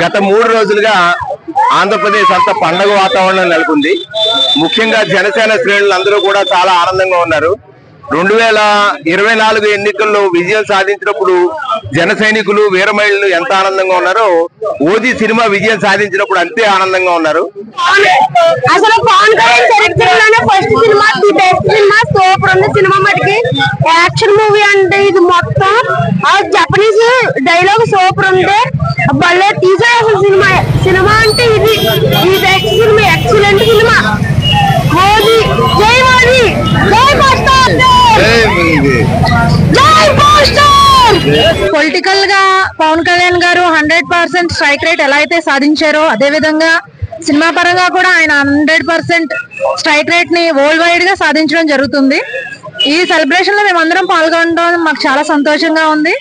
గత 3 రోజులుగా ఆంధ్రప్రదేశ్ అంతా పండగ వాతావరణం నెలకొంది. ముఖ్యంగా జనసేన శ్రేణులందరూ కూడా చాలా ఆనందంగా ఉన్నారు. 2024 ఎన్నికల్లో విజయం సాధించినప్పుడు జన సైనికులు వీర మహిళలు ఎంత ఆనందంగా ఉన్నారో ఓజీ సినిమా విజయం సాధించినప్పుడు అంతే ఆనందంగా ఉన్నారు. అసలు పవన్ కళ్యాణ్ చరిత్రలోనే first cinema, the best cinema, super ఉంది సినిమా. మటుకి యాక్షన్ మూవీ అంటే ఇది మొత్తం జపనీస్ డైలాగ్ సూపర్ ఉంది. భలే తీసారు అసలు సినిమా. సినిమా అంటే ఇది best cinema, excellent cinema. Modi జై మోదీ, జై మాస్టర్, జై మాస్టర్. పొలిటికల్ గా పవన్ కళ్యాణ్ గారు 100% స్ట్రైక్ రేట్ ఎలా అయితే సాధించారో అదే విధంగా సినిమా పరంగా కూడా ఆయన 100% స్ట్రైక్ రేట్ ని వరల్డ్ వైడ్ గా సాధించడం జరుగుతుంది. ఈ సెలబ్రేషన్ లో మేమందరం పాల్గొనడం మాకు చాలా సంతోషంగా ఉంది.